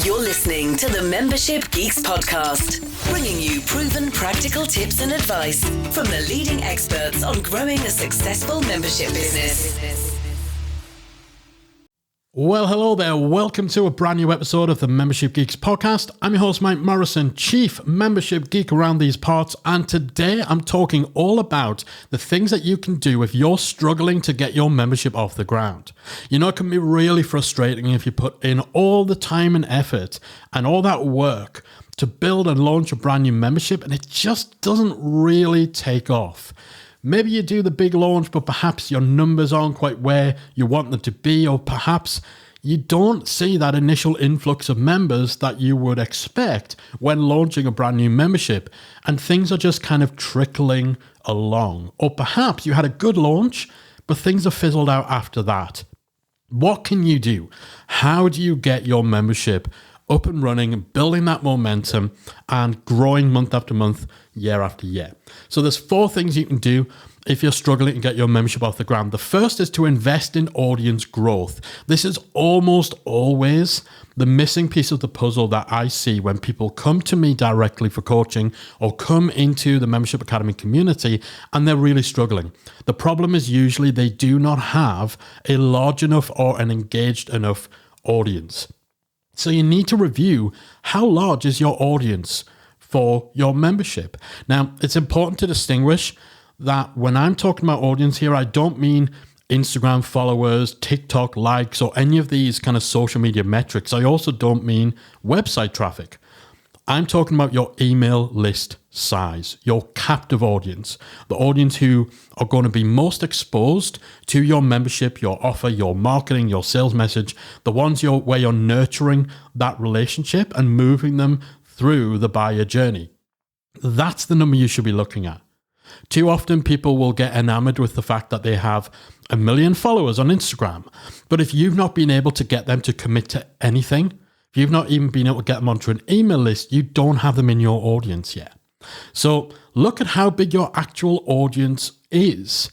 You're listening to the Membership Geeks podcast, bringing you proven practical tips and advice from the leading experts on growing a successful membership business. Well, hello there. Welcome to a brand new episode of the Membership Geeks podcast. I'm your host, Mike Morrison, Chief Membership Geek around these parts. And today I'm talking all about the things that you can do if you're struggling to get your membership off the ground. You know, it can be really frustrating if you put in all the time and effort and all that work to build and launch a brand new membership and it just doesn't really take off. Maybe you do the big launch, but perhaps your numbers aren't quite where you want them to be, or perhaps you don't see that initial influx of members that you would expect when launching a brand new membership, and things are just kind of trickling along. Or perhaps you had a good launch, but things have fizzled out after that. What can you do? How do you get your membership up and running and building that momentum and growing month after month, year after year? So there's 4 things you can do if you're struggling to get your membership off the ground. The first is to invest in audience growth. This is almost always the missing piece of the puzzle that I see when people come to me directly for coaching or come into the Membership Academy community and they're really struggling. The problem is usually they do not have a large enough or an engaged enough audience. So you need to review how large is your audience for your membership. Now, it's important to distinguish that when I'm talking about audience here, I don't mean Instagram followers, TikTok likes, or any of these kind of social media metrics. I also don't mean website traffic. I'm talking about your email list size, your captive audience, the audience who are going to be most exposed to your membership, your offer, your marketing, your sales message, the ones where you're nurturing that relationship and moving them through the buyer journey. That's the number you should be looking at. Too often people will get enamored with the fact that they have 1 million followers on Instagram. But if you've not been able to get them to commit to anything, if you've not even been able to get them onto an email list, you don't have them in your audience yet. So look at how big your actual audience is.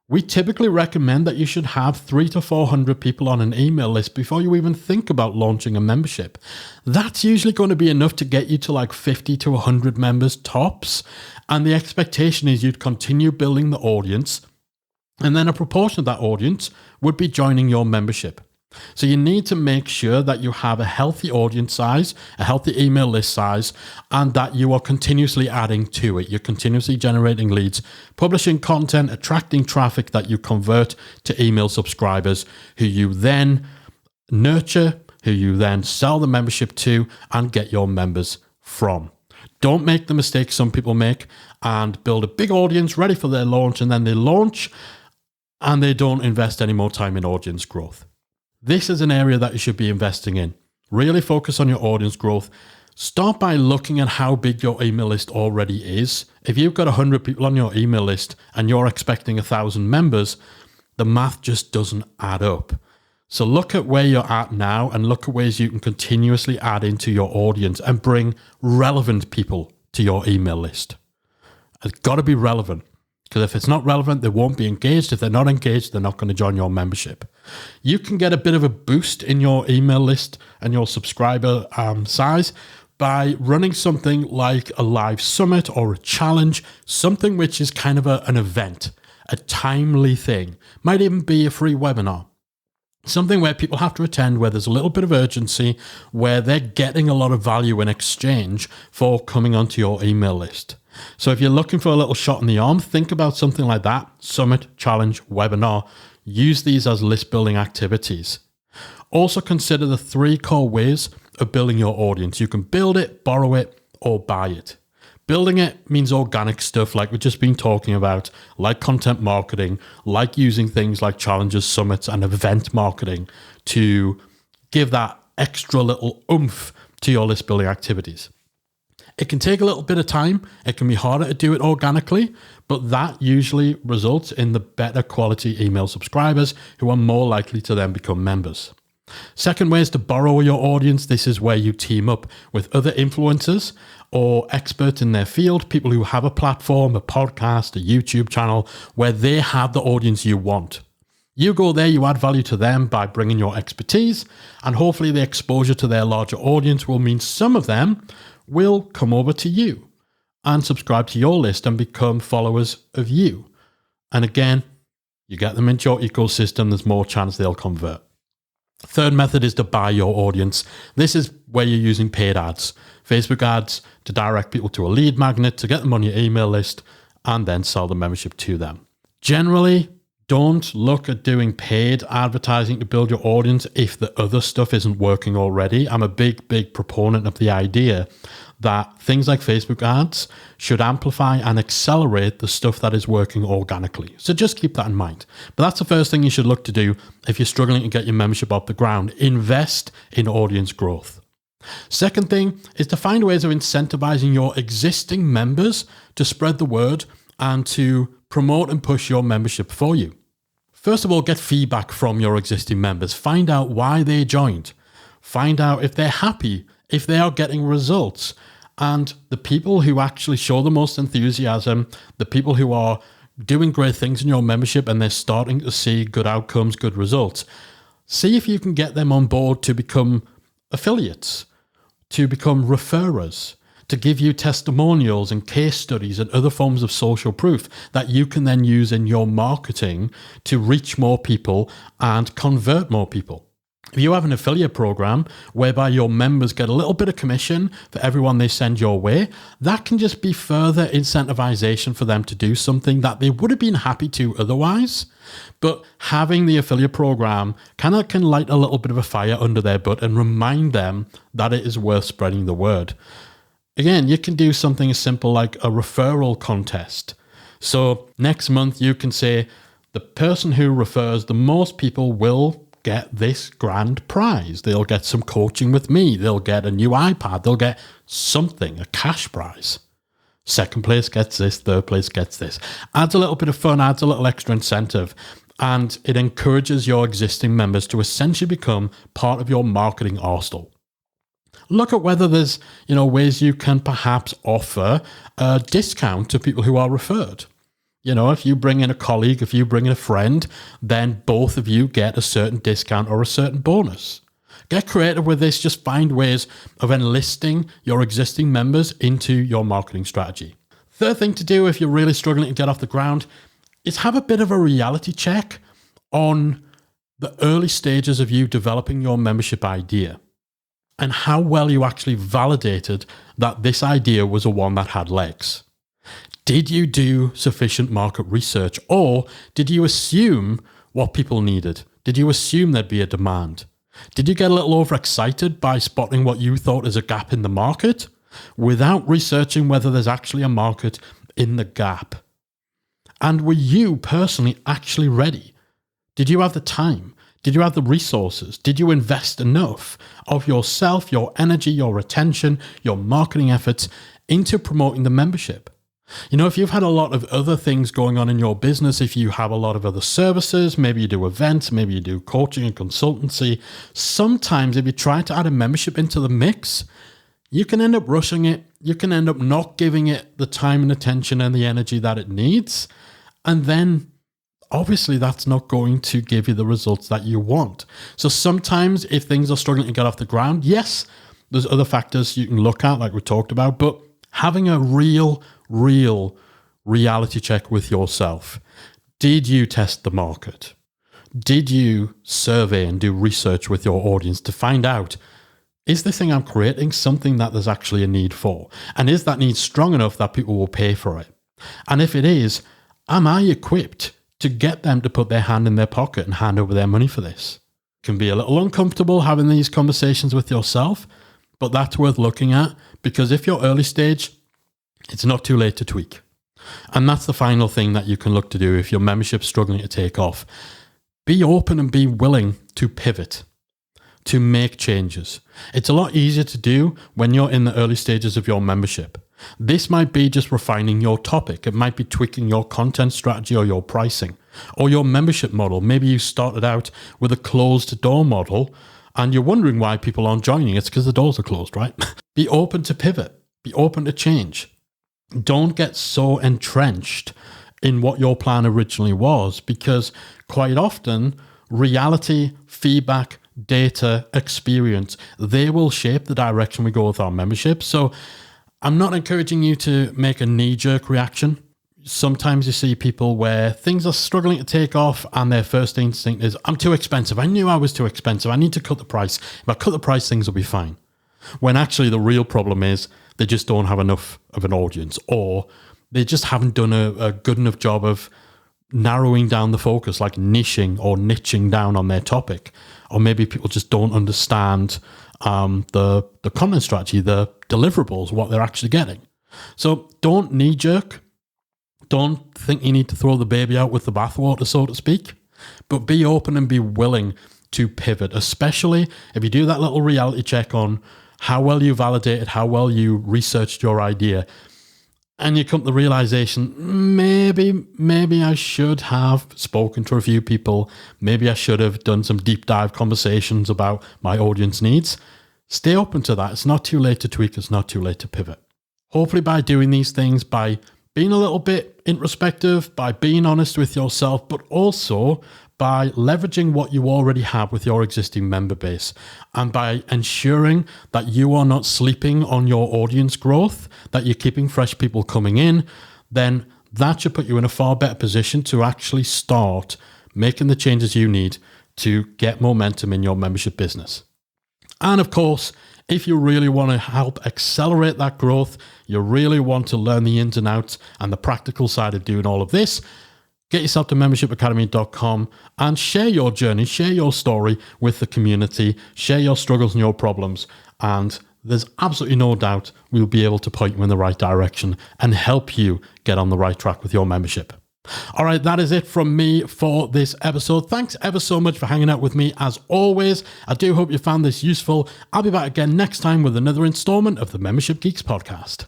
We typically recommend that you should have 300 to 400 people on an email list before you even think about launching a membership. That's usually going to be enough to get you to like 50 to 100 members tops. And the expectation is you'd continue building the audience, and then a proportion of that audience would be joining your membership. So you need to make sure that you have a healthy audience size, a healthy email list size, and that you are continuously adding to it. You're continuously generating leads, publishing content, attracting traffic that you convert to email subscribers who you then nurture, who you then sell the membership to and get your members from. Don't make the mistake some people make and build a big audience ready for their launch, and then they launch and they don't invest any more time in audience growth. This is an area that you should be investing in. Really focus on your audience growth. Start by looking at how big your email list already is. If you've got 100 people on your email list and you're expecting 1,000 members, the math just doesn't add up. So look at where you're at now and look at ways you can continuously add into your audience and bring relevant people to your email list. It's got to be relevant, because if it's not relevant, they won't be engaged. If they're not engaged, they're not going to join your membership. You can get a bit of a boost in your email list and your subscriber size by running something like a live summit or a challenge, something which is kind of an event, a timely thing. Might even be a free webinar. Something where people have to attend, where there's a little bit of urgency, where they're getting a lot of value in exchange for coming onto your email list. So if you're looking for a little shot in the arm, think about something like that: summit, challenge, webinar. Use these as list building activities. Also consider the 3 core ways of building your audience. You can build it, borrow it, or buy it. Building it means organic stuff like we've just been talking about, like content marketing, like using things like challenges, summits, and event marketing to give that extra little oomph to your list building activities. It can take a little bit of time. It can be harder to do it organically, but that usually results in the better quality email subscribers who are more likely to then become members. Second way is to borrow your audience. This is where you team up with other influencers or experts in their field, people who have a platform, a podcast, a YouTube channel, where they have the audience you want. You go there, you add value to them by bringing your expertise, and hopefully the exposure to their larger audience will mean some of them will come over to you and subscribe to your list and become followers of you. And again, you get them into your ecosystem, there's more chance they'll convert. Third method is to buy your audience. This is where you're using paid ads, Facebook ads to direct people to a lead magnet, to get them on your email list, and then sell the membership to them. Generally, don't look at doing paid advertising to build your audience if the other stuff isn't working already. I'm a big proponent of the idea that things like Facebook ads should amplify and accelerate the stuff that is working organically. So just keep that in mind. But that's the first thing you should look to do if you're struggling to get your membership off the ground. Invest in audience growth. Second thing is to find ways of incentivizing your existing members to spread the word and to promote and push your membership for you. First of all, get feedback from your existing members. Find out why they joined. Find out if they're happy, if they are getting results. And the people who actually show the most enthusiasm, the people who are doing great things in your membership and they're starting to see good outcomes, good results, see if you can get them on board to become affiliates, to become referrers, to give you testimonials and case studies and other forms of social proof that you can then use in your marketing to reach more people and convert more people. If you have an affiliate program whereby your members get a little bit of commission for everyone they send your way, that can just be further incentivization for them to do something that they would have been happy to otherwise. But having the affiliate program can light a little bit of a fire under their butt and remind them that it is worth spreading the word. Again, you can do something as simple like a referral contest. So next month you can say the person who refers the most people will get this grand prize. They'll get some coaching with me. They'll get a new iPad. They'll get something, a cash prize. Second place gets this. Third place gets this. Adds a little bit of fun, adds a little extra incentive, and it encourages your existing members to essentially become part of your marketing arsenal. Look at whether there's, ways you can perhaps offer a discount to people who are referred. If you bring in a colleague, if you bring in a friend, then both of you get a certain discount or a certain bonus. Get creative with this. Just find ways of enlisting your existing members into your marketing strategy. Third thing to do if you're really struggling to get off the ground is have a bit of a reality check on the early stages of you developing your membership idea and how well you actually validated that this idea was a one that had legs. Did you do sufficient market research, or did you assume what people needed? Did you assume there'd be a demand? Did you get a little overexcited by spotting what you thought is a gap in the market without researching whether there's actually a market in the gap? And were you personally actually ready? Did you have the time? Did you have the resources? Did you invest enough of yourself, your energy, your attention, your marketing efforts into promoting the membership? If you've had a lot of other things going on in your business, if you have a lot of other services, maybe you do events, maybe you do coaching and consultancy, sometimes if you try to add a membership into the mix, you can end up rushing it. You can end up not giving it the time and attention and the energy that it needs. And then obviously that's not going to give you the results that you want. So sometimes if things are struggling to get off the ground, yes, there's other factors you can look at like we talked about, but having a real reality check with yourself. Did you test the market? Did you survey and do research with your audience to find out, is the thing I'm creating something that there's actually a need for? And is that need strong enough that people will pay for it? And if it is, am I equipped to get them to put their hand in their pocket and hand over their money for this? It can be a little uncomfortable having these conversations with yourself, but that's worth looking at, because if you're early stage, it's not too late to tweak. And that's the final thing that you can look to do if your membership's struggling to take off. Be open and be willing to pivot, to make changes. It's a lot easier to do when you're in the early stages of your membership. This might be just refining your topic. It might be tweaking your content strategy or your pricing or your membership model. Maybe you started out with a closed door model and you're wondering why people aren't joining. It's because the doors are closed, right? Be open to pivot. Be open to change. Don't get so entrenched in what your plan originally was, because quite often reality, feedback, data, experience, they will shape the direction we go with our membership. So I'm not encouraging you to make a knee-jerk reaction. Sometimes you see people where things are struggling to take off and their first instinct is, I'm too expensive. I knew I was too expensive. I need to cut the price. If I cut the price, things will be fine. When actually the real problem is they just don't have enough of an audience, or they just haven't done a good enough job of narrowing down the focus, like niching or niching down on their topic. Or maybe people just don't understand the content strategy, the deliverables, what they're actually getting. So don't knee-jerk. Don't think you need to throw the baby out with the bathwater, so to speak, but be open and be willing to pivot, especially if you do that little reality check on how well you validated, how well you researched your idea, and you come to the realization, maybe I should have spoken to a few people, maybe I should have done some deep dive conversations about my audience needs. Stay open to that. It's not too late to tweak. It's not too late to pivot. Hopefully by doing these things, by being a little bit introspective, by being honest with yourself, but also by leveraging what you already have with your existing member base, and by ensuring that you are not sleeping on your audience growth, that you're keeping fresh people coming in, then that should put you in a far better position to actually start making the changes you need to get momentum in your membership business. And of course, if you really want to help accelerate that growth, you really want to learn the ins and outs and the practical side of doing all of this, get yourself to membershipacademy.com and share your journey, share your story with the community, share your struggles and your problems. And there's absolutely no doubt we'll be able to point you in the right direction and help you get on the right track with your membership. All right, that is it from me for this episode. Thanks ever so much for hanging out with me as always. I do hope you found this useful. I'll be back again next time with another installment of the Membership Geeks podcast.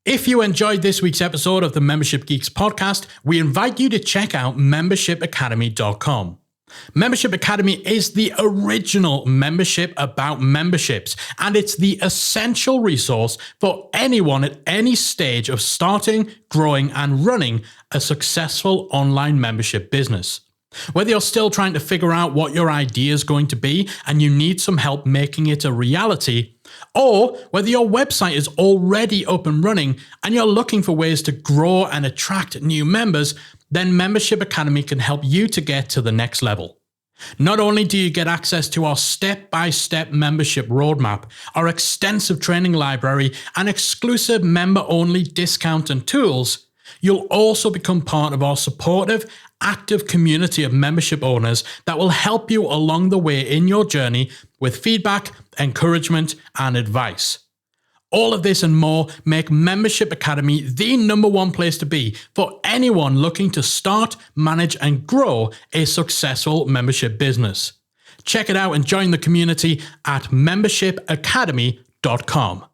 If you enjoyed this week's episode of the Membership Geeks podcast, we invite you to check out membershipacademy.com. Membership Academy is the original membership about memberships, and it's the essential resource for anyone at any stage of starting, growing, and running a successful online membership business. Whether you're still trying to figure out what your idea is going to be and you need some help making it a reality, or whether your website is already up and running and you're looking for ways to grow and attract new members, then Membership Academy can help you to get to the next level. Not only do you get access to our step-by-step membership roadmap, our extensive training library, and exclusive member-only discount and tools, you'll also become part of our supportive, active community of membership owners that will help you along the way in your journey with feedback, encouragement, and advice. All of this and more make Membership Academy the #1 place to be for anyone looking to start, manage, and grow a successful membership business. Check it out and join the community at membershipacademy.com.